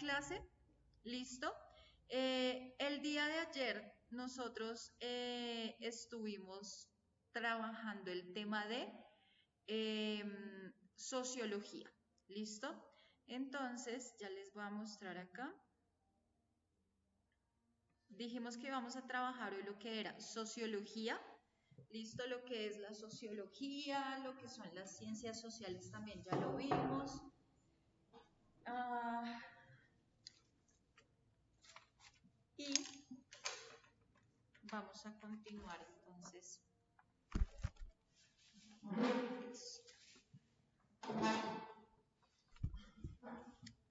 clase, ¿listo? El día de ayer nosotros estuvimos trabajando el tema de sociología, ¿listo? Entonces, ya les voy a mostrar acá. Dijimos que íbamos a trabajar hoy lo que era sociología, ¿listo? Lo que es la sociología, lo que son las ciencias sociales también ya lo vimos. Y vamos a continuar entonces.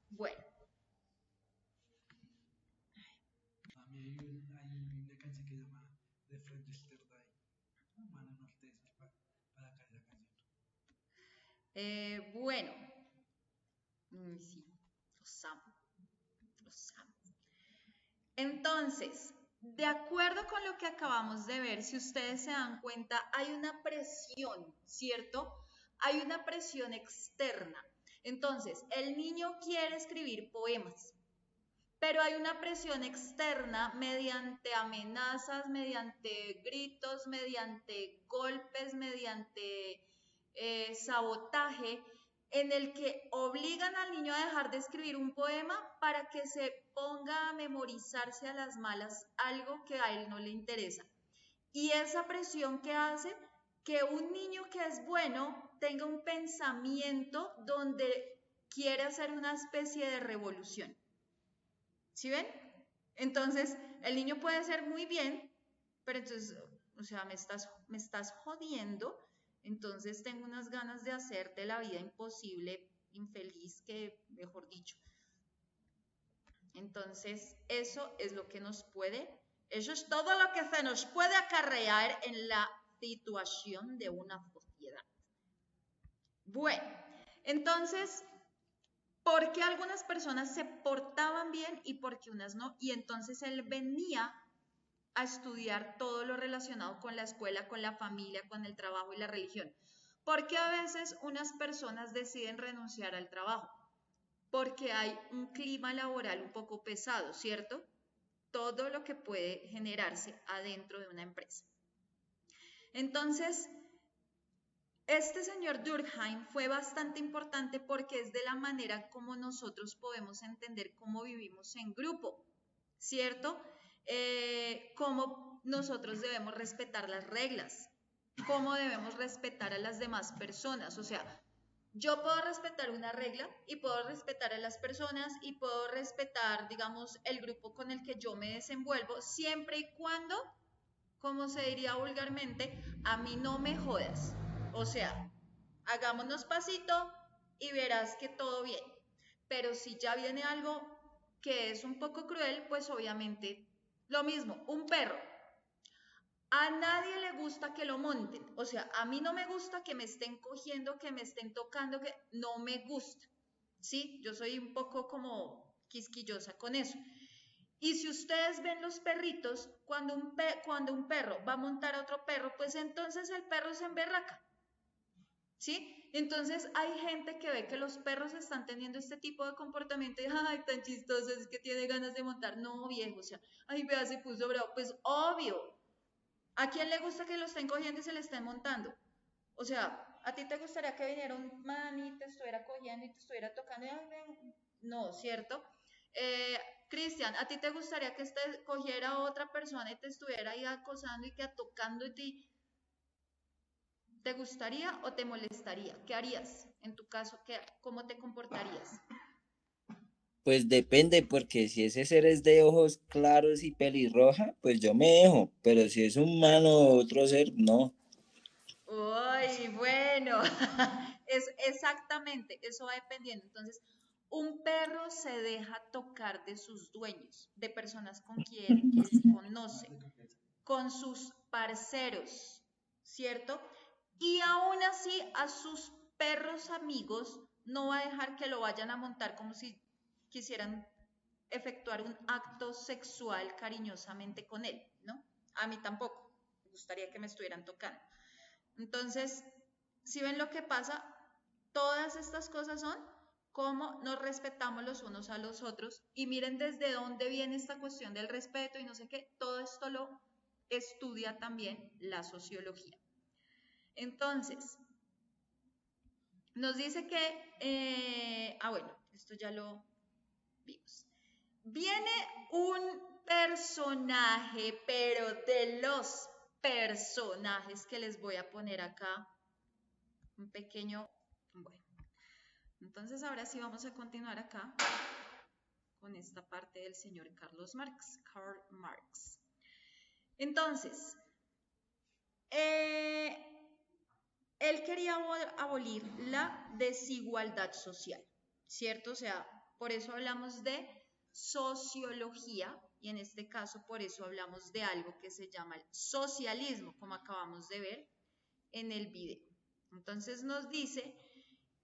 Bueno. A mí hay una canción que se llama The Friend Yesterday. Mano Norte es para acá esa canción. Bueno. Sí, los amo. Los amo. Entonces, de acuerdo con lo que acabamos de ver, si ustedes se dan cuenta, hay una presión, ¿cierto? Hay una presión externa. Entonces, el niño quiere escribir poemas, pero hay una presión externa mediante amenazas, mediante gritos, mediante golpes, mediante sabotaje, en el que obligan al niño a dejar de escribir un poema para que se ponga a memorizarse a las malas algo que a él no le interesa. Y esa presión que hace que un niño que es bueno tenga un pensamiento donde quiere hacer una especie de revolución. ¿Sí ven? Entonces, el niño puede ser muy bien, pero entonces, o sea, me estás jodiendo, entonces tengo unas ganas de hacerte la vida imposible, infeliz, que mejor dicho. Entonces, eso es lo que eso es todo lo que se nos puede acarrear en la situación de una sociedad. Bueno, entonces, ¿por qué algunas personas se portaban bien y por qué unas no? Y entonces él venía a estudiar todo lo relacionado con la escuela, con la familia, con el trabajo y la religión. Porque a veces unas personas deciden renunciar al trabajo, porque hay un clima laboral un poco pesado, ¿cierto? Todo lo que puede generarse adentro de una empresa. Entonces, este señor Durkheim fue bastante importante porque es de la manera como nosotros podemos entender cómo vivimos en grupo, ¿cierto? Cómo nosotros debemos respetar las reglas, cómo debemos respetar a las demás personas. O sea, yo puedo respetar una regla y puedo respetar a las personas y puedo respetar, digamos, el grupo con el que yo me desenvuelvo, siempre y cuando, como se diría vulgarmente, a mí no me jodas. O sea, hagámonos pasito y verás que todo bien. Pero si ya viene algo que es un poco cruel, pues obviamente lo mismo, un perro. A nadie le gusta que lo monten. O sea, a mí no me gusta que me estén cogiendo, que me estén tocando, que no me gusta. ¿Sí? Yo soy un poco como quisquillosa con eso. Y si ustedes ven los perritos, cuando un perro va a montar a otro perro, pues entonces el perro se emberraca. ¿Sí? Entonces hay gente que ve que los perros están teniendo este tipo de comportamiento y, ay, tan chistoso, es que tiene ganas de montar. No, viejo, o sea, ay, vea, se puso bravo. Pues obvio, ¿a quién le gusta que lo estén cogiendo y se le estén montando? O sea, ¿a ti te gustaría que viniera un man y te estuviera cogiendo y te estuviera tocando? No, ¿cierto? Cristian, ¿a ti te gustaría que cogiera a otra persona y te estuviera ahí acosando y que tocando y ti? ¿Te gustaría o te molestaría? ¿Qué harías en tu caso? ¿Cómo te comportarías? Pues depende, porque si ese ser es de ojos claros y pelirroja, pues yo me dejo, pero si es un humano o otro ser, no. Uy, bueno, es exactamente, eso va dependiendo. Entonces, un perro se deja tocar de sus dueños, de personas con quien él conoce, con sus parceros, ¿cierto? Y aún así a sus perros amigos no va a dejar que lo vayan a montar como si quisieran efectuar un acto sexual cariñosamente con él, ¿no? A mí tampoco, me gustaría que me estuvieran tocando. Entonces, si ven lo que pasa, todas estas cosas son cómo nos respetamos los unos a los otros. Y miren desde dónde viene esta cuestión del respeto y no sé qué. Todo esto lo estudia también la sociología. Entonces, nos dice que, bueno, esto ya lo vimos. Viene un personaje, pero de los personajes que les voy a poner acá, un pequeño, bueno. Entonces ahora sí vamos a continuar acá con esta parte del señor Karl Marx. Entonces, él quería abolir la desigualdad social, ¿cierto? O sea, por eso hablamos de sociología y en este caso por eso hablamos de algo que se llama el socialismo, como acabamos de ver en el video. Entonces nos dice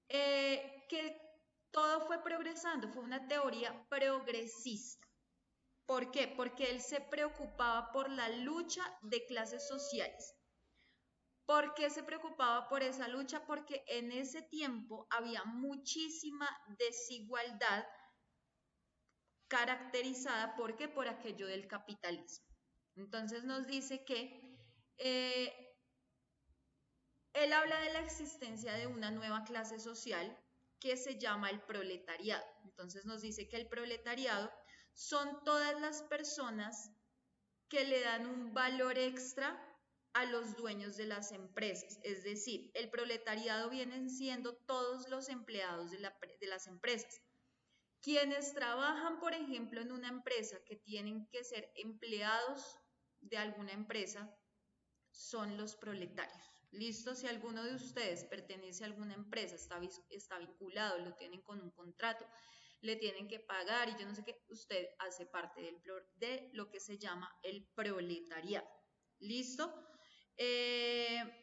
que todo fue progresando, fue una teoría progresista. ¿Por qué? Porque él se preocupaba por la lucha de clases sociales. ¿Por qué se preocupaba por esa lucha? Porque en ese tiempo había muchísima desigualdad caracterizada, ¿por qué? Por aquello del capitalismo. Entonces nos dice que él habla de la existencia de una nueva clase social que se llama el proletariado. Entonces nos dice que el proletariado son todas las personas que le dan un valor extra a los dueños de las empresas. Es decir, el proletariado vienen siendo todos los empleados de las empresas. Quienes trabajan, por ejemplo, en una empresa que tienen que ser empleados de alguna empresa son los proletarios. ¿Listo? Si alguno de ustedes pertenece a alguna empresa, está vinculado, lo tienen con un contrato, le tienen que pagar y yo no sé qué, usted hace parte de lo que se llama el proletariado. ¿Listo? En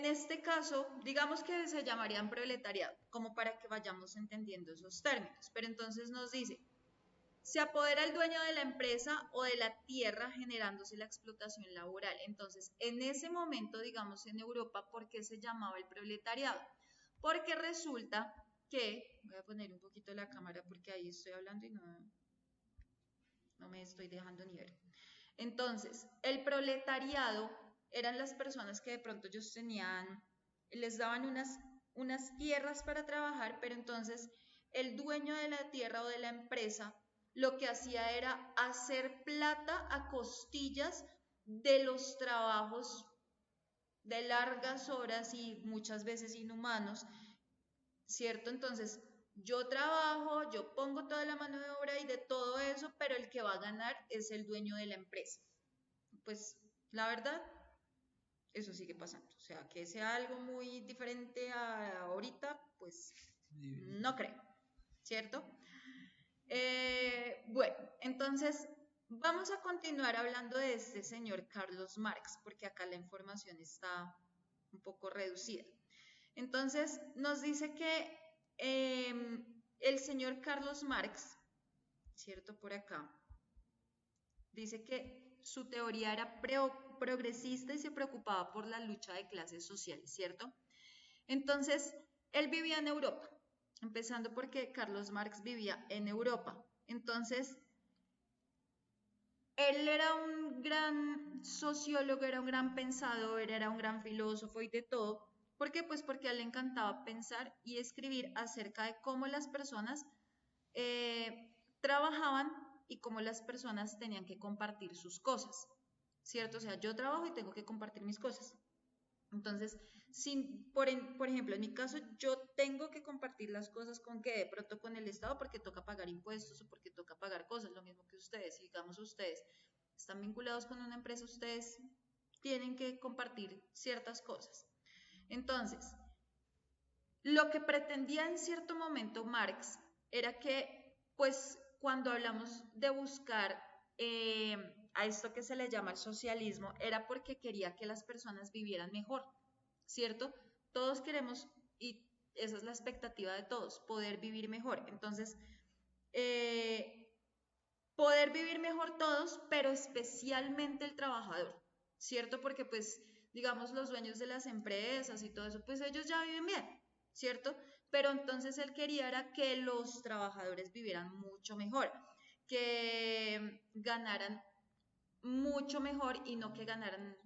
este caso, digamos que se llamarían proletariado, como para que vayamos entendiendo esos términos. Pero entonces nos dice, se apodera el dueño de la empresa o de la tierra generándose la explotación laboral. Entonces, en ese momento, digamos en Europa, ¿por qué se llamaba el proletariado? Porque resulta que, voy a poner un poquito la cámara porque ahí estoy hablando y no me estoy dejando ni ver. Entonces, el proletariado eran las personas que de pronto ellos les daban unas tierras para trabajar, pero entonces el dueño de la tierra o de la empresa lo que hacía era hacer plata a costillas de los trabajos de largas horas y muchas veces inhumanos, ¿cierto? Entonces, yo trabajo, yo pongo toda la mano de obra y de todo eso, pero el que va a ganar es el dueño de la empresa. Pues, la verdad, eso sigue pasando. O sea, que sea algo muy diferente a ahorita, pues, no creo, ¿cierto? Bueno, entonces vamos a continuar hablando de este señor Carlos Marx, porque acá la información está un poco reducida. Entonces nos dice que el señor Carlos Marx, ¿cierto? Por acá, dice que su teoría era progresista y se preocupaba por la lucha de clases sociales, ¿cierto? Entonces, él vivía en Europa. Empezando porque Carlos Marx vivía en Europa. Entonces, él era un gran sociólogo, era un gran pensador, era un gran filósofo y de todo. ¿Por qué? Pues porque a él le encantaba pensar y escribir acerca de cómo las personas trabajaban y cómo las personas tenían que compartir sus cosas, ¿cierto? O sea, yo trabajo y tengo que compartir mis cosas. Entonces, por ejemplo, en mi caso, yo tengo que compartir las cosas con que de pronto con el Estado porque toca pagar impuestos o porque toca pagar cosas, lo mismo que ustedes. Si digamos ustedes están vinculados con una empresa, ustedes tienen que compartir ciertas cosas. Entonces, lo que pretendía en cierto momento Marx era que, pues, cuando hablamos de buscar a esto que se le llama el socialismo, era porque quería que las personas vivieran mejor, ¿cierto? Todos queremos, y esa es la expectativa de todos, poder vivir mejor. Entonces, poder vivir mejor todos, pero especialmente el trabajador, ¿cierto? Porque pues, digamos, los dueños de las empresas y todo eso, pues ellos ya viven bien, ¿cierto? pero entonces él quería era que los trabajadores vivieran mucho mejor, que ganaran mucho mejor y no que ganaran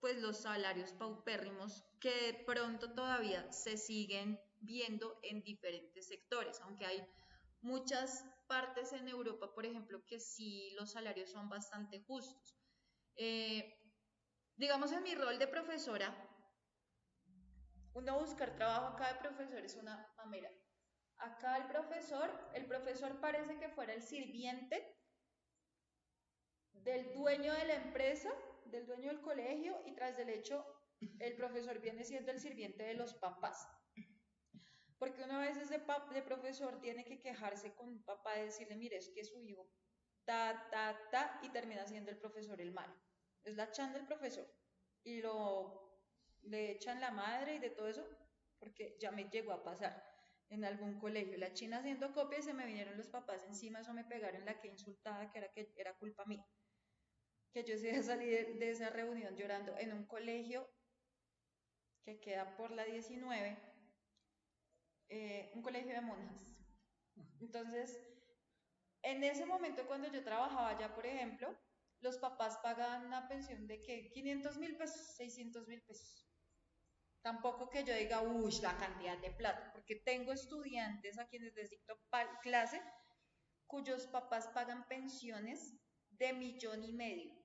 pues los salarios paupérrimos que de pronto todavía se siguen viendo en diferentes sectores, aunque hay muchas partes en Europa, por ejemplo, que sí los salarios son bastante justos. Eh, digamos, en mi rol de profesora, uno buscar trabajo acá de profesor es una mamera. Acá el profesor parece que fuera el sirviente del dueño de la empresa, del dueño del colegio, y tras del hecho, el profesor viene siendo el sirviente de los papás. Porque una vez de profesor tiene que quejarse con un papá y decirle, mire, es que su hijo y termina siendo el profesor el malo. Es la chan del profesor. Y le echan la madre y de todo eso, porque ya me llegó a pasar en algún colegio. La china haciendo copia y se me vinieron los papás encima, eso me pegaron la que insultada, que era culpa mía. Que yo sí salí de esa reunión llorando en un colegio que queda por la 19, un colegio de monjas. Entonces, en ese momento cuando yo trabajaba allá, por ejemplo, los papás pagaban una pensión de que 500.000 pesos, 600.000 pesos. Tampoco que yo diga, uy, la cantidad de plata, porque tengo estudiantes a quienes les dicto clase cuyos papás pagan pensiones de 1.500.000.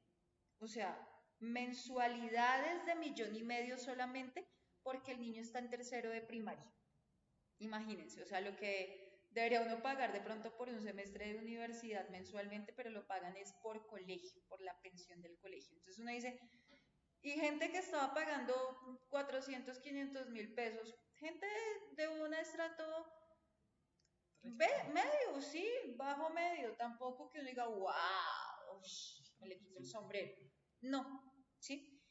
O sea, mensualidades de 1.500.000 solamente porque el niño está en tercero de primaria. Imagínense, o sea, lo que debería uno pagar de pronto por un semestre de universidad mensualmente, pero lo pagan es por colegio, por la pensión del colegio. Entonces uno dice, y gente que estaba pagando 400.000, 500.000 pesos, gente de un estrato medio, sí, bajo medio, tampoco que uno diga, wow, me le quito el sombrero. No, ¿sí?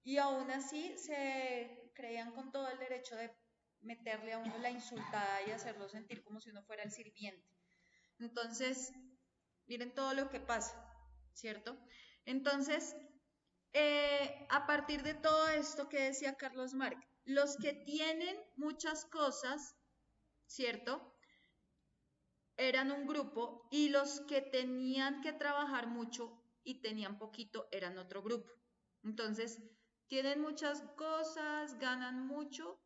Y aún así se creían con todo el derecho de meterle a uno la insultada y hacerlo sentir como si uno fuera el sirviente. Entonces, miren todo lo que pasa, ¿cierto? Entonces, a partir de todo esto que decía Carlos Marx, los que tienen muchas cosas, ¿cierto? Eran un grupo y los que tenían que trabajar mucho y tenían poquito eran otro grupo. Entonces, tienen muchas cosas, ganan mucho,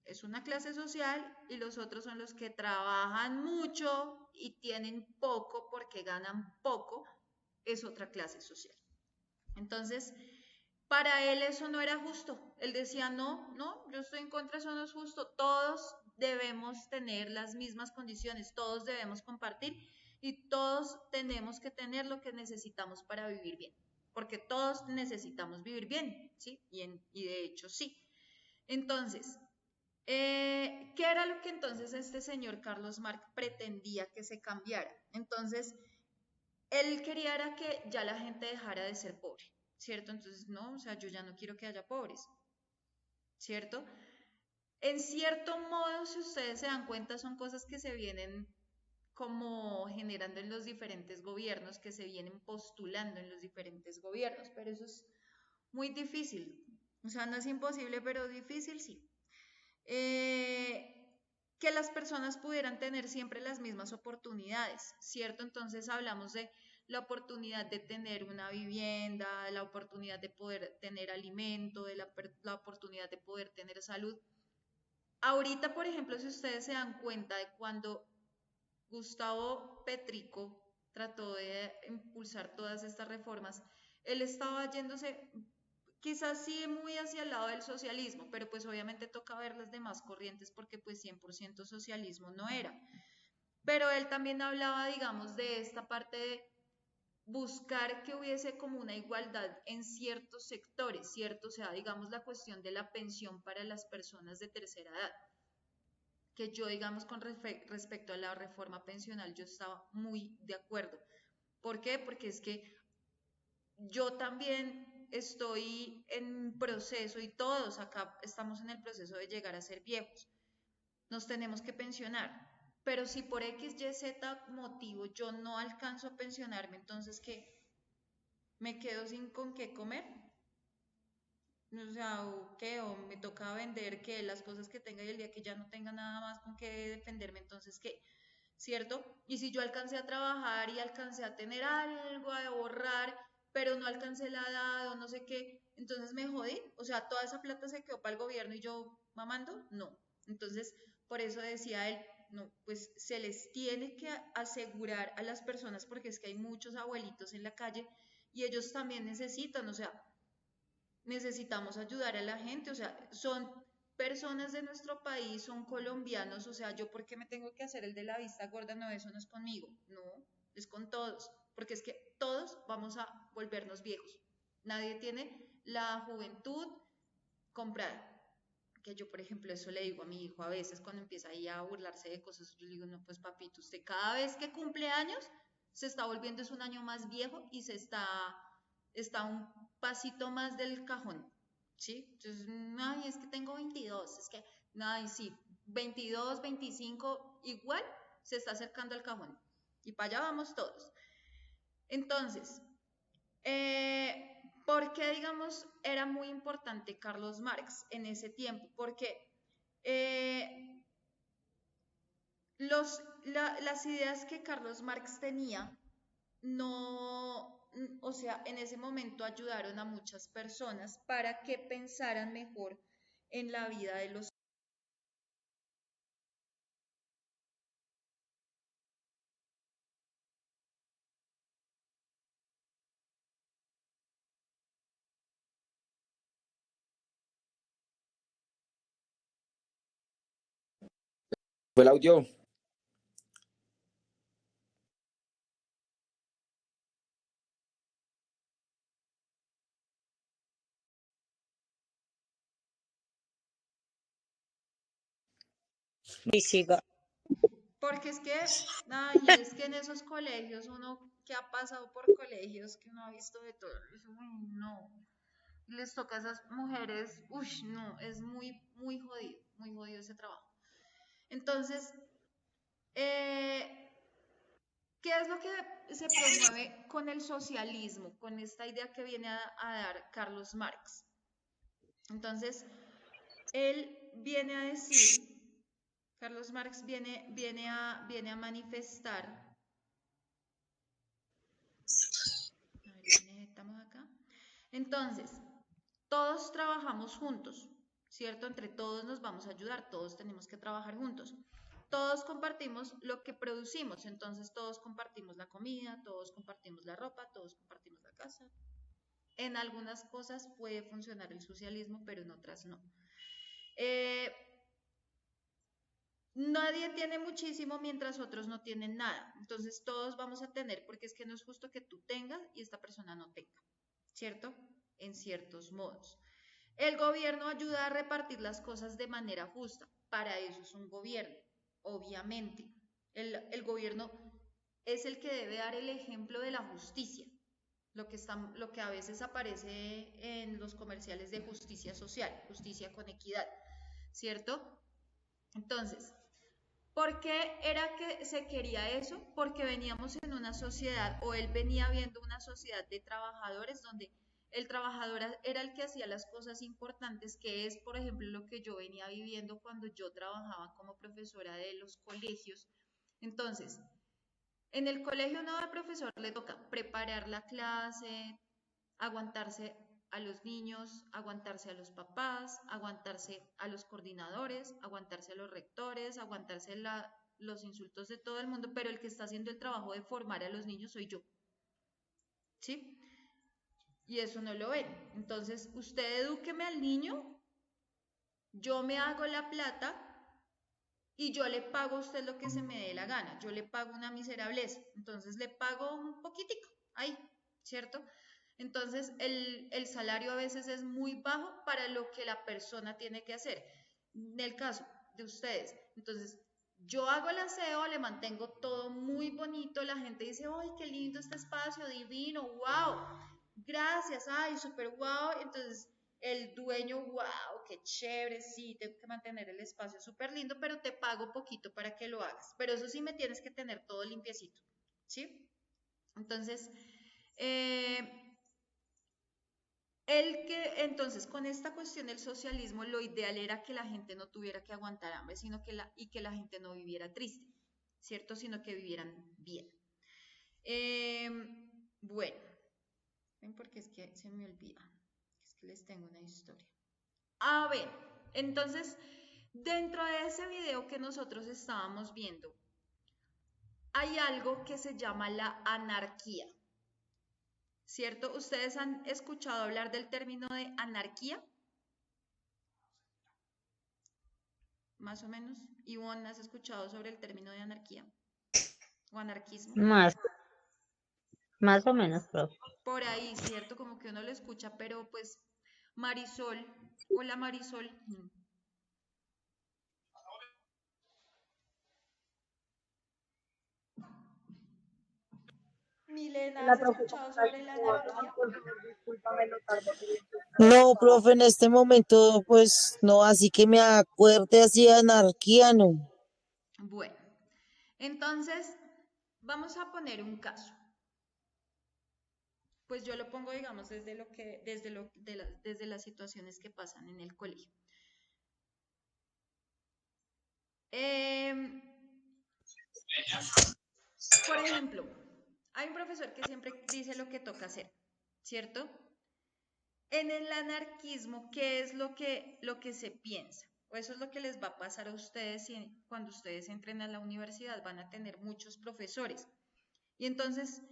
es una clase social, y los otros son los que trabajan mucho y tienen poco porque ganan poco, es otra clase social. Entonces, para él eso no era justo. Él decía, no, yo estoy en contra, eso no es justo. Todos debemos tener las mismas condiciones, todos debemos compartir y todos tenemos que tener lo que necesitamos para vivir bien. Porque todos necesitamos vivir bien, ¿sí? Y de hecho sí. Entonces, ¿qué era lo que entonces este señor Carlos Marx pretendía que se cambiara? Entonces, él quería era que ya la gente dejara de ser pobre, ¿cierto? Entonces, no, o sea, yo ya no quiero que haya pobres, ¿cierto? En cierto modo, si ustedes se dan cuenta, son cosas que se vienen como generando en los diferentes gobiernos, que se vienen postulando en los diferentes gobiernos, pero eso es muy difícil. O sea, no es imposible, pero difícil sí. Que las personas pudieran tener siempre las mismas oportunidades, ¿cierto? Entonces hablamos de la oportunidad de tener una vivienda, la oportunidad de poder tener alimento, de la oportunidad de poder tener salud. Ahorita, por ejemplo, si ustedes se dan cuenta de cuando Gustavo Petrico trató de impulsar todas estas reformas, él estaba yéndose quizás sí muy hacia el lado del socialismo, pero pues obviamente toca ver las demás corrientes porque pues 100% socialismo no era. Pero él también hablaba, digamos, de esta parte de buscar que hubiese como una igualdad en ciertos sectores, ¿cierto? O sea, digamos la cuestión de la pensión para las personas de tercera edad, que yo, digamos, con respecto a la reforma pensional, yo estaba muy de acuerdo. ¿Por qué? Porque es que yo también estoy en proceso y todos acá estamos en el proceso de llegar a ser viejos. Nos tenemos que pensionar. Pero si por X, Y, Z motivo yo no alcanzo a pensionarme, entonces ¿qué? ¿Me quedo sin con qué comer? O sea, o qué, o me toca vender que las cosas que tenga y el día que ya no tenga nada más con qué defenderme, entonces qué, ¿cierto? Y si yo alcancé a trabajar y alcancé a tener algo, a ahorrar, pero no alcancé la edad o no sé qué, entonces me jodí, o sea, toda esa plata se quedó para el gobierno y yo mamando, no. Entonces, por eso decía él, no, pues se les tiene que asegurar a las personas porque es que hay muchos abuelitos en la calle y ellos también necesitan, o sea, necesitamos ayudar a la gente, o sea, son personas de nuestro país, son colombianos, o sea, yo por qué me tengo que hacer el de la vista gorda, no, eso no es conmigo, no, es con todos, porque es que todos vamos a volvernos viejos. Nadie tiene la juventud comprada. Que yo, por ejemplo, eso le digo a mi hijo a veces cuando empieza ahí a burlarse de cosas, yo le digo, no, pues papito, usted cada vez que cumple años se está volviendo es un año más viejo y está un pasito más del cajón, ¿sí? Entonces, ay, es que tengo 22, es que, ay, sí, 22, 25, igual se está acercando al cajón y para allá vamos todos. Entonces, ¿por qué, digamos, era muy importante Carlos Marx en ese tiempo? Porque eh, las ideas que Carlos Marx tenía no, o sea, en ese momento ayudaron a muchas personas para que pensaran mejor en la vida de los... Fue el audio. Y siga. Porque es que, ay, es que en esos colegios, uno que ha pasado por colegios, que uno ha visto de todo, uy, no, les toca a esas mujeres, uy, no, es muy jodido ese trabajo. Entonces, eh, ¿qué es lo que se promueve con el socialismo, con esta idea que viene a dar Carlos Marx? Entonces, él viene a decir, Carlos Marx viene a manifestar, a ver, ¿quiénes estamos acá? Entonces, todos trabajamos juntos, ¿cierto? Entre todos nos vamos a ayudar, todos tenemos que trabajar juntos. Todos compartimos lo que producimos, entonces todos compartimos la comida, todos compartimos la ropa, todos compartimos la casa. En algunas cosas puede funcionar el socialismo, pero en otras no. Eh, Nadie tiene muchísimo mientras otros no tienen nada. Entonces todos vamos a tener, porque es que no es justo que tú tengas y esta persona no tenga, ¿cierto? En ciertos modos. El gobierno ayuda a repartir las cosas de manera justa. Para eso es un gobierno, obviamente. El gobierno es el que debe dar el ejemplo de la justicia, lo que a veces aparece en los comerciales de justicia social, justicia con equidad, ¿cierto? Entonces, ¿por qué era que se quería eso? Porque veníamos en una sociedad, o él venía viendo una sociedad de trabajadores donde el trabajador era el que hacía las cosas importantes, que es, por ejemplo, lo que yo venía viviendo cuando yo trabajaba como profesora de los colegios. Entonces, en el colegio no al profesor le toca preparar la clase, aguantarse a los niños, aguantarse a los papás, aguantarse a los coordinadores, aguantarse a los rectores, aguantarse los insultos de todo el mundo, pero el que está haciendo el trabajo de formar a los niños soy yo, ¿sí? Y eso no lo ven. Entonces, usted edúqueme al niño, yo me hago la plata y yo le pago a usted lo que se me dé la gana. Yo le pago una miserableza. Entonces le pago un poquitico, ahí, ¿cierto? Entonces el salario a veces es muy bajo para lo que la persona tiene que hacer. En el caso de ustedes, entonces yo hago el aseo, le mantengo todo muy bonito, la gente dice, ¡ay, qué lindo este espacio, divino, wow! Gracias, ay, súper wow. Entonces el dueño, wow, qué chévere, sí, tengo que mantener el espacio súper lindo, pero te pago poquito para que lo hagas. Pero eso sí me tienes que tener todo limpiecito, ¿sí? Entonces, eh, Entonces, con esta cuestión del socialismo, lo ideal era que la gente no tuviera que aguantar hambre, y que la gente no viviera triste, ¿cierto? Sino que vivieran bien. Bueno, ven porque es que se me olvida, es que les tengo una historia. A ver, entonces, dentro de ese video que nosotros estábamos viendo, hay algo que se llama la anarquía, ¿cierto? ¿Ustedes han escuchado hablar del término de anarquía? Más o menos. Ivonne, ¿has escuchado sobre el término de anarquía o anarquismo? Más o menos, profe. Por ahí, ¿cierto? Como que uno lo escucha, pero pues Marisol, hola Marisol. Milena, ¿has escuchado sobre la anarquía? No, profe, en este momento, pues no, así que me acuerde así de anarquía, no. Bueno, entonces vamos a poner un caso. Pues yo lo pongo, digamos, desde las situaciones que pasan en el colegio. Por ejemplo, hay un profesor que siempre dice lo que toca hacer, ¿cierto? En el anarquismo, ¿qué es lo que se piensa? O eso es lo que les va a pasar a ustedes cuando ustedes entren a la universidad. Van a tener muchos profesores. Y entonces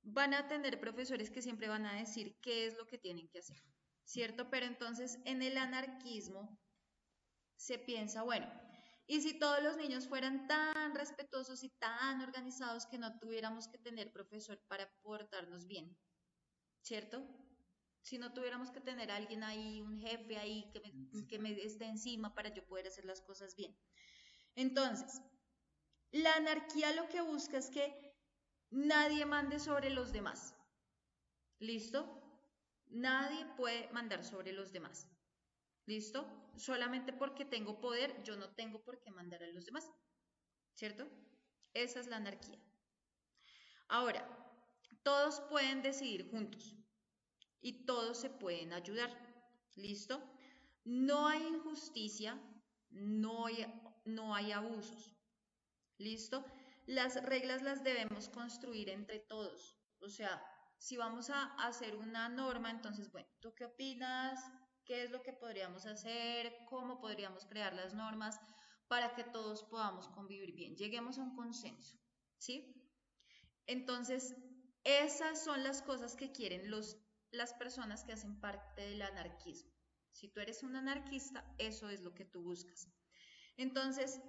van a tener profesores que siempre van a decir qué es lo que tienen que hacer, ¿cierto? Pero entonces en el anarquismo se piensa, bueno, ¿y si todos los niños fueran tan respetuosos y tan organizados que no tuviéramos que tener profesor para portarnos bien? ¿Cierto? Si no tuviéramos que tener a alguien ahí, un jefe ahí que me esté encima para yo poder hacer las cosas bien. Entonces, la anarquía lo que busca es que nadie mande sobre los demás. ¿Listo? Nadie puede mandar sobre los demás. ¿Listo? Solamente porque tengo poder, yo no tengo por qué mandar a los demás. ¿Cierto? Esa es la anarquía. Ahora, todos pueden decidir juntos y todos se pueden ayudar. ¿Listo? No hay injusticia, no hay abusos. ¿Listo? Las reglas las debemos construir entre todos. O sea, si vamos a hacer una norma, entonces, bueno, ¿tú qué opinas? ¿Qué es lo que podríamos hacer? ¿Cómo podríamos crear las normas para que todos podamos convivir bien? Lleguemos a un consenso, ¿sí? Entonces, esas son las cosas que quieren las personas que hacen parte del anarquismo. Si tú eres un anarquista, eso es lo que tú buscas. Entonces,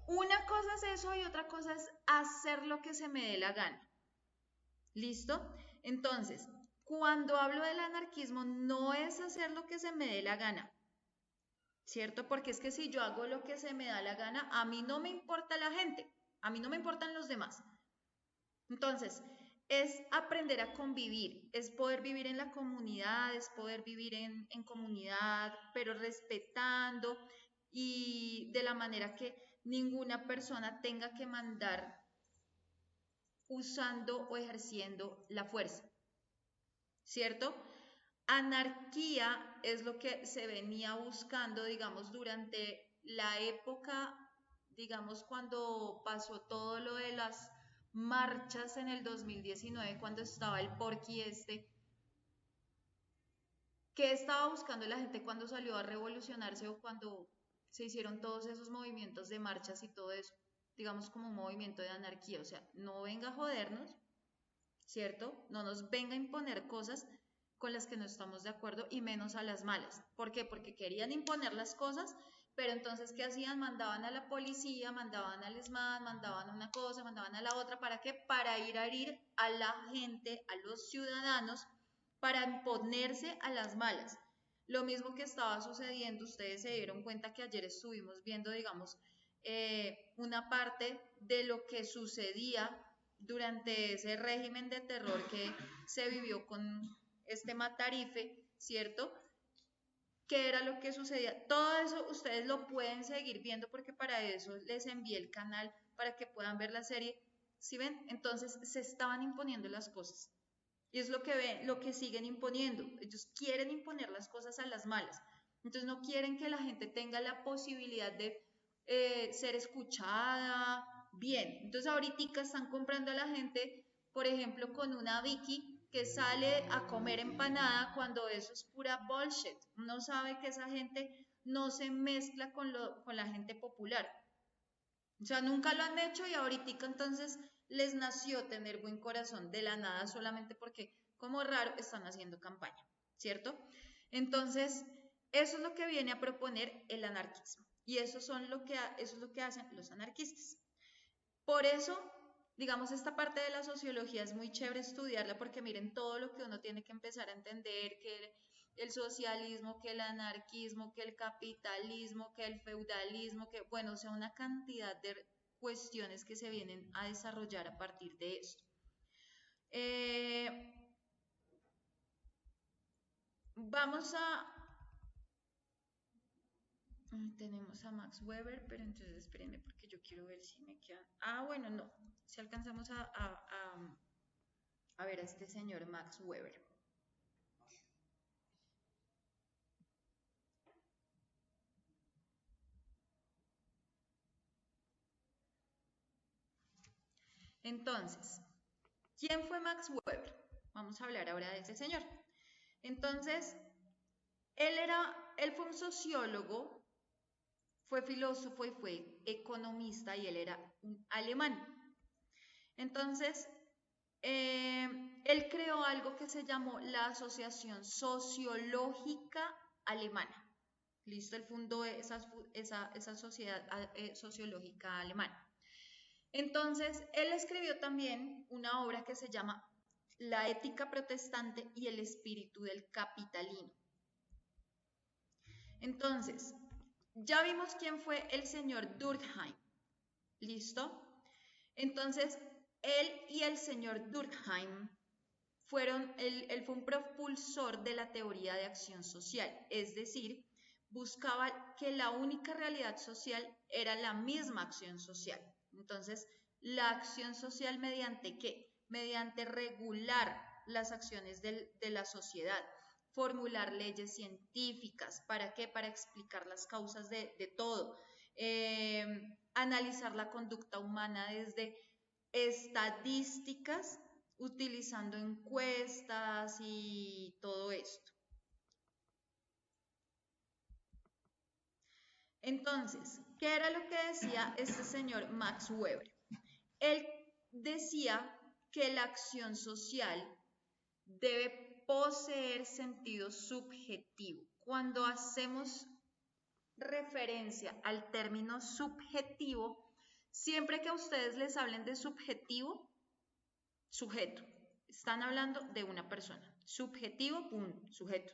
una cosa es eso y otra cosa es hacer lo que se me dé la gana. ¿Listo? Entonces, cuando hablo del anarquismo, no es hacer lo que se me dé la gana, ¿cierto? Porque es que si yo hago lo que se me da la gana, a mí no me importa la gente, a mí no me importan los demás. Entonces, es aprender a convivir, es poder vivir en la comunidad, es poder vivir en comunidad, pero respetando y de la manera que ninguna persona tenga que mandar usando o ejerciendo la fuerza, ¿cierto? Anarquía es lo que se venía buscando, digamos, durante la época, digamos, cuando pasó todo lo de las marchas en el 2019, cuando estaba el Porky ¿qué estaba buscando la gente cuando salió a revolucionarse o cuando se hicieron todos esos movimientos de marchas y todo eso? Digamos como un movimiento de anarquía, o sea, no venga a jodernos, ¿cierto? No nos venga a imponer cosas con las que no estamos de acuerdo y menos a las malas. ¿Por qué? Porque querían imponer las cosas, pero entonces, ¿qué hacían? Mandaban a la policía, mandaban al ESMAD, mandaban una cosa, mandaban a la otra. ¿Para qué? Para ir a herir a la gente, a los ciudadanos, para imponerse a las malas. Lo mismo que estaba sucediendo, ustedes se dieron cuenta que ayer estuvimos viendo, digamos, una parte de lo que sucedía durante ese régimen de terror que se vivió con este Matarife, ¿cierto? ¿Qué era lo que sucedía? Todo eso ustedes lo pueden seguir viendo porque para eso les envié el canal para que puedan ver la serie. ¿Sí ven? Entonces se estaban imponiendo las cosas. Y es lo que ven, lo que siguen imponiendo. Ellos quieren imponer las cosas a las malas. Entonces no quieren que la gente tenga la posibilidad de ser escuchada bien. Entonces ahorita están comprando a la gente, por ejemplo, con una Vicky que sale a comer empanada cuando eso es pura bullshit. Uno sabe que esa gente no se mezcla con la gente popular. O sea, nunca lo han hecho y ahorita entonces les nació tener buen corazón de la nada solamente porque, como raro, están haciendo campaña, ¿cierto? Entonces, eso es lo que viene a proponer el anarquismo y eso es lo que hacen los anarquistas. Por eso, digamos, esta parte de la sociología es muy chévere estudiarla porque miren todo lo que uno tiene que empezar a entender, que el socialismo, que el anarquismo, que el capitalismo, que el feudalismo, que, bueno, o sea, una cantidad de cuestiones que se vienen a desarrollar a partir de esto. Vamos a... Tenemos a Max Weber, pero entonces espérenme porque yo quiero ver si me queda... Ah, bueno, no. Si alcanzamos a ver a este señor Max Weber. Entonces, ¿quién fue Max Weber? Vamos a hablar ahora de ese señor. Entonces, él fue un sociólogo, fue filósofo y fue economista y él era un alemán. Entonces, él creó algo que se llamó la Asociación Sociológica Alemana. Listo, él fundó esa sociedad sociológica alemana. Entonces, él escribió también una obra que se llama La ética protestante y el espíritu del capitalino. Entonces, ya vimos quién fue el señor Durkheim. ¿Listo? Entonces, él y el señor Durkheim él fue un propulsor de la teoría de acción social, es decir, buscaba que la única realidad social era la misma acción social. Entonces, la acción social mediante ¿qué? Mediante regular las acciones de la sociedad, formular leyes científicas, ¿para qué? Para explicar las causas de todo, analizar la conducta humana desde estadísticas, utilizando encuestas y todo esto. Entonces, ¿qué era lo que decía este señor Max Weber? Él decía que la acción social debe poseer sentido subjetivo. Cuando hacemos referencia al término subjetivo, siempre que a ustedes les hablen de subjetivo, sujeto, están hablando de una persona. Subjetivo, sujeto.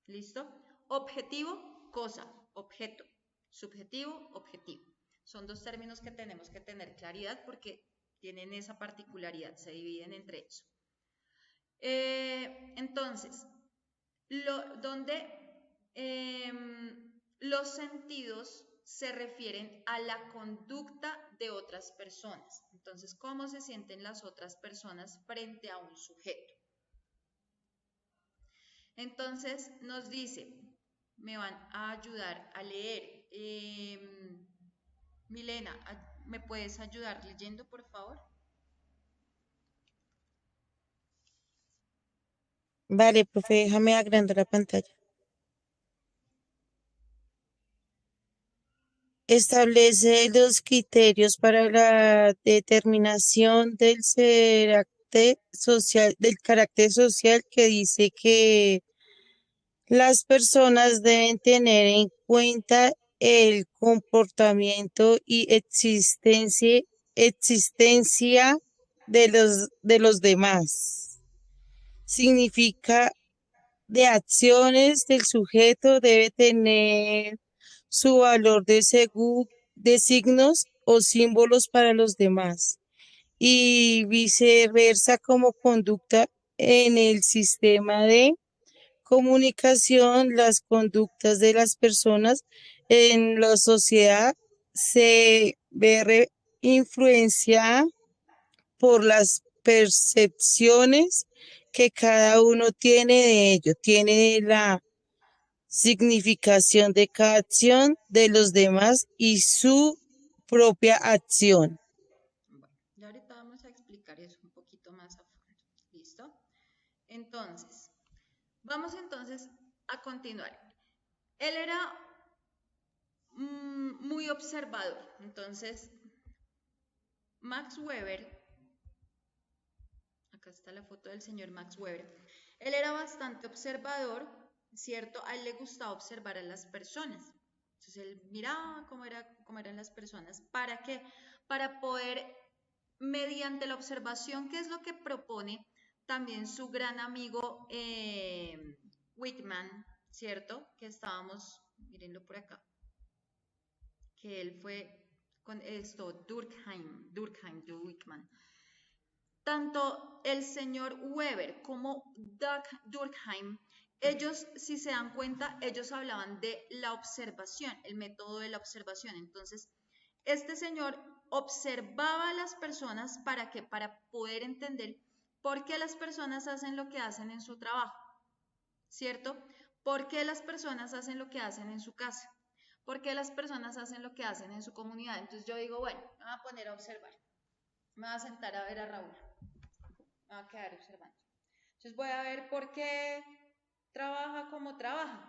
¿Listo? Objetivo, cosa, objeto. Subjetivo, objetivo. Son dos términos que tenemos que tener claridad porque tienen esa particularidad, se dividen entre eso. Entonces, los sentidos se refieren a la conducta de otras personas. Entonces, ¿cómo se sienten las otras personas frente a un sujeto? Entonces, nos dice, me van a ayudar a leer. Milena, ¿me puedes ayudar leyendo, por favor? Vale, profe, déjame agrandar la pantalla. Establece los criterios para la determinación del carácter social que dice que las personas deben tener en cuenta el comportamiento y existencia de los demás. Significa de acciones del sujeto debe tener su valor de signos o símbolos para los demás y viceversa como conducta en el sistema de comunicación, las conductas de las personas en la sociedad se ve influenciada por las percepciones que cada uno tiene de ello, tiene la significación de cada acción de los demás y su propia acción. Bueno, ya ahorita vamos a explicar eso un poquito más a fondo. ¿Listo? Entonces, vamos entonces a continuar. Él era muy observador. Entonces, Max Weber, acá está la foto del señor Max Weber, él era bastante observador, ¿cierto? A él le gustaba observar a las personas. Entonces él miraba cómo eran las personas. ¿Para qué? Para poder, mediante la observación, que es lo que propone también su gran amigo Whitman, ¿cierto? Que estábamos, mírenlo por acá, que él fue con esto, Durkheim de Whitman. Tanto el señor Weber como Durkheim, ellos, si se dan cuenta, ellos hablaban de la observación, el método de la observación. Entonces, este señor observaba a las personas para qué, para poder entender por qué las personas hacen lo que hacen en su trabajo, ¿cierto? ¿Por qué las personas hacen lo que hacen en su casa? ¿Por qué las personas hacen lo que hacen en su comunidad? Entonces yo digo, bueno, me voy a poner a observar, me voy a sentar a ver a Raúl, me voy a quedar observando. Entonces voy a ver por qué trabaja como trabaja,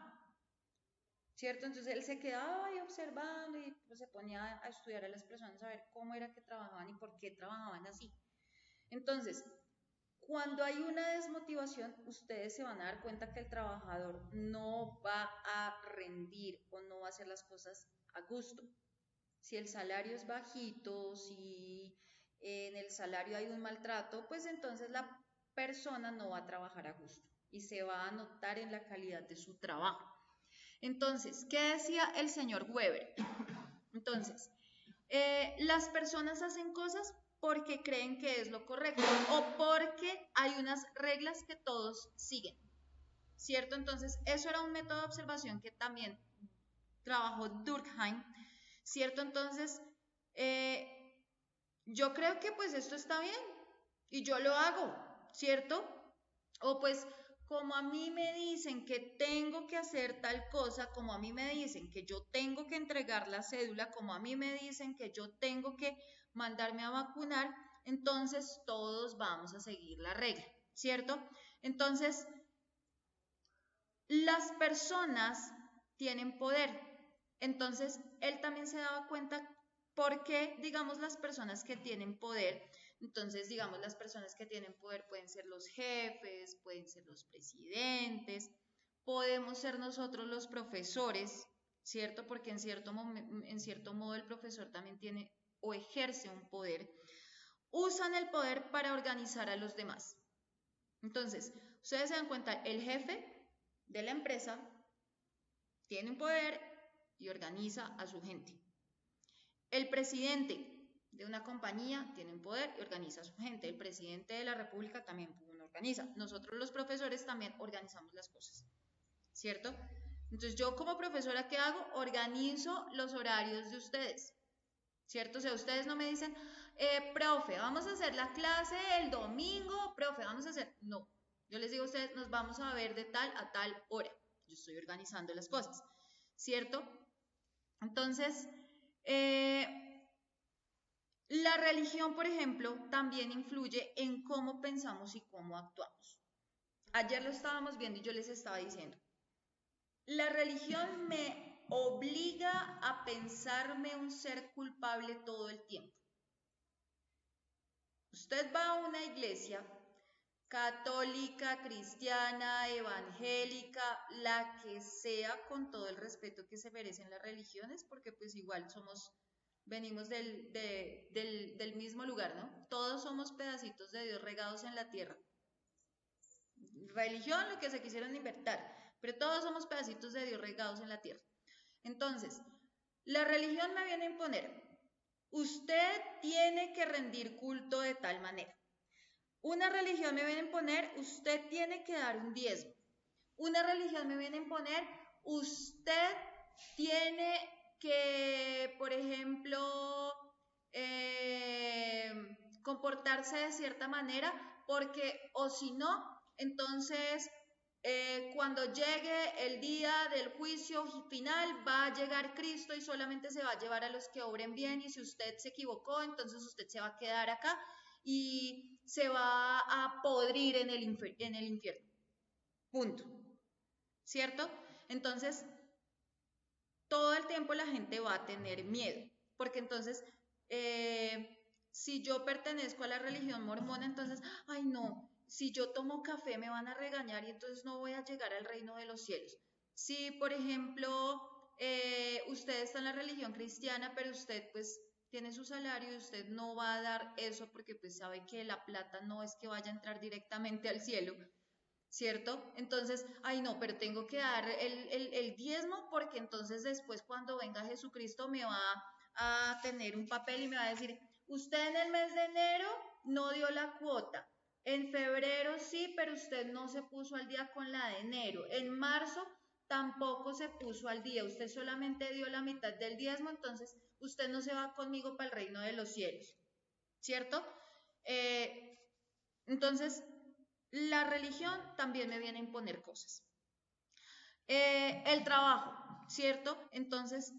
¿cierto? Entonces él se quedaba ahí observando y pues, se ponía a estudiar a las personas, a ver cómo era que trabajaban y por qué trabajaban así. Entonces, cuando hay una desmotivación, ustedes se van a dar cuenta que el trabajador no va a rendir o no va a hacer las cosas a gusto. Si el salario es bajito, si en el salario hay un maltrato, pues entonces la persona no va a trabajar a gusto y se va a notar en la calidad de su trabajo. Entonces, ¿qué decía el señor Weber? Entonces, las personas hacen cosas porque creen que es lo correcto o porque hay unas reglas que todos siguen, ¿cierto? Entonces, eso era un método de observación que también trabajó Durkheim, ¿cierto? Entonces, yo creo que pues esto está bien y yo lo hago, ¿cierto? O pues como a mí me dicen que tengo que hacer tal cosa, como a mí me dicen que yo tengo que entregar la cédula, como a mí me dicen que yo tengo que mandarme a vacunar, entonces todos vamos a seguir la regla, ¿cierto? Entonces, las personas tienen poder. Entonces, él también se daba cuenta por qué, digamos, las personas que tienen poder, entonces, digamos, las personas que tienen poder pueden ser los jefes, pueden ser los presidentes, podemos ser nosotros los profesores, ¿cierto? Porque en cierto modo el profesor también tiene o ejerce un poder. Usan el poder para organizar a los demás. Entonces, ustedes se dan cuenta, el jefe de la empresa tiene un poder y organiza a su gente. El presidente de una compañía tiene un poder y organiza a su gente. El presidente de la república también organiza. Nosotros los profesores también organizamos las cosas, ¿cierto? Entonces yo como profesora, ¿qué hago? Organizo los horarios de ustedes, ¿cierto? O sea, ustedes no me dicen, profe, vamos a hacer la clase el domingo, profe, vamos a hacer... No, yo les digo a ustedes, nos vamos a ver de tal a tal hora. Yo estoy organizando las cosas, ¿cierto? Entonces, la religión, por ejemplo, también influye en cómo pensamos y cómo actuamos. Ayer lo estábamos viendo y yo les estaba diciendo, la religión me obliga a pensarme un ser culpable todo el tiempo. Usted va a una iglesia católica, cristiana, evangélica, la que sea, con todo el respeto que se merecen las religiones, porque pues igual venimos del mismo lugar, ¿no? Todos somos pedacitos de Dios regados en la tierra. Religión, lo que se quisieron inventar, pero todos somos pedacitos de Dios regados en la tierra. Entonces, la religión me viene a imponer, usted tiene que rendir culto de tal manera. Una religión me viene a imponer, usted tiene que dar un diezmo. Una religión me viene a imponer, usted tiene que, por ejemplo, comportarse de cierta manera, porque o si no, entonces cuando llegue el día del juicio final va a llegar Cristo y solamente se va a llevar a los que obren bien, y si usted se equivocó, entonces usted se va a quedar acá y se va a podrir en el infierno. Punto. ¿Cierto? Entonces, todo el tiempo la gente va a tener miedo, porque entonces, si yo pertenezco a la religión mormona, entonces, ay no, si yo tomo café me van a regañar y entonces no voy a llegar al reino de los cielos. Si, por ejemplo, usted está en la religión cristiana, pero usted pues tiene su salario y usted no va a dar eso porque pues sabe que la plata no es que vaya a entrar directamente al cielo, ¿cierto? Entonces, ay no, pero tengo que dar el diezmo porque entonces después cuando venga Jesucristo me va a tener un papel y me va a decir, usted en el mes de enero no dio la cuota, en febrero sí, pero usted no se puso al día con la de enero, en marzo tampoco se puso al día, usted solamente dio la mitad del diezmo, entonces usted no se va conmigo para el reino de los cielos, ¿cierto? Entonces, la religión también me viene a imponer cosas. El trabajo, ¿cierto? Entonces,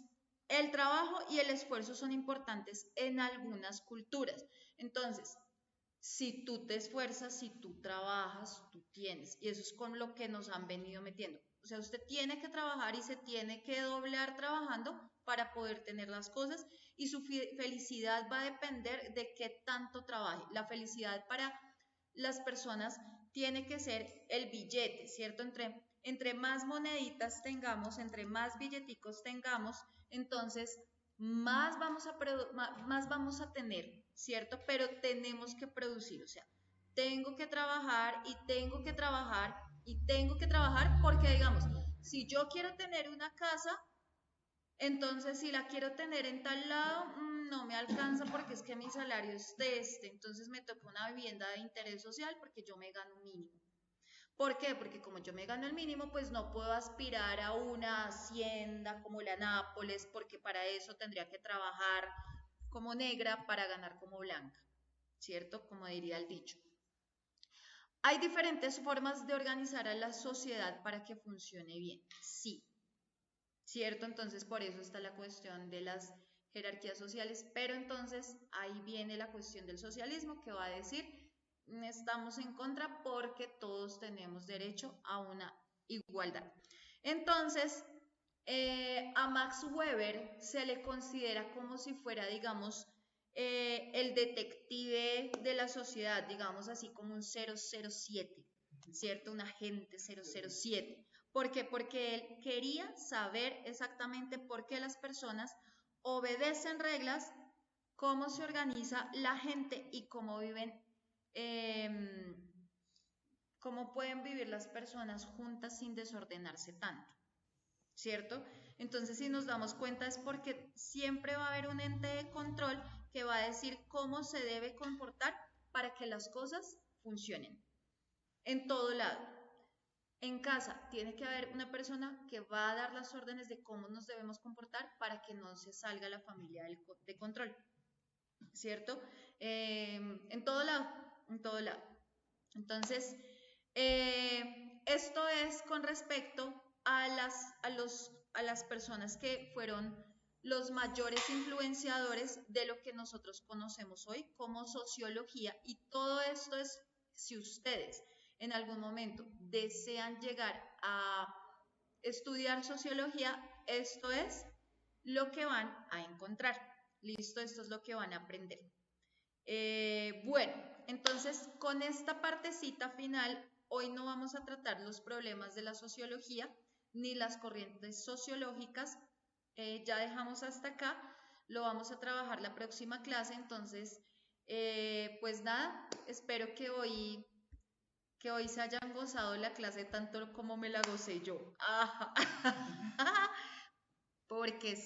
el trabajo y el esfuerzo son importantes en algunas culturas. Entonces, si tú te esfuerzas, si tú trabajas, tú tienes. Y eso es con lo que nos han venido metiendo. O sea, usted tiene que trabajar y se tiene que doblar trabajando para poder tener las cosas, y su felicidad va a depender de qué tanto trabaje. La felicidad para las personas tiene que ser el billete, ¿cierto? Entre más moneditas tengamos, entre más billeticos tengamos, entonces más más vamos a tener, ¿cierto? Pero tenemos que producir, o sea, tengo que trabajar y tengo que trabajar y tengo que trabajar porque, digamos, si yo quiero tener una casa, entonces si la quiero tener en tal lado, no me alcanza porque es que mi salario es de este, entonces me toca una vivienda de interés social porque yo me gano un mínimo. ¿Por qué? Porque como yo me gano el mínimo, pues no puedo aspirar a una hacienda como la Nápoles, porque para eso tendría que trabajar como negra para ganar como blanca, ¿cierto? Como diría el dicho. ¿Hay diferentes formas de organizar a la sociedad para que funcione bien? Sí, ¿cierto? Entonces por eso está la cuestión de las jerarquías sociales, pero entonces ahí viene la cuestión del socialismo, que va a decir, estamos en contra porque todos tenemos derecho a una igualdad. Entonces, a Max Weber se le considera como si fuera, digamos, el detective de la sociedad, digamos así como un 007, ¿cierto? Un agente 007. ¿Por qué? Porque él quería saber exactamente por qué las personas obedecen reglas, cómo se organiza la gente y cómo viven, cómo pueden vivir las personas juntas sin desordenarse tanto, ¿cierto? Entonces, si nos damos cuenta es porque siempre va a haber un ente de control que va a decir cómo se debe comportar para que las cosas funcionen. En todo lado. En casa tiene que haber una persona que va a dar las órdenes de cómo nos debemos comportar para que no se salga la familia de control, ¿cierto? En todo lado, en todo lado. Entonces, esto es con respecto a las personas que fueron los mayores influenciadores de lo que nosotros conocemos hoy como sociología, y todo esto es si ustedes en algún momento desean llegar a estudiar sociología, esto es lo que van a encontrar. Listo, esto es lo que van a aprender. Bueno, entonces con esta partecita final, hoy no vamos a tratar los problemas de la sociología ni las corrientes sociológicas, ya dejamos hasta acá, lo vamos a trabajar la próxima clase, entonces, pues nada, espero que hoy se hayan gozado la clase tanto como me la gocé yo. Porque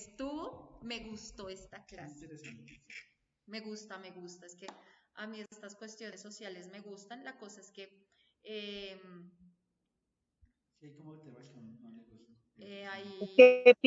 me gustó esta clase. Me gusta, es que a mí estas cuestiones sociales me gustan, la cosa es que Sí, ¿cómo te va que no le gusta? hay ¿Qué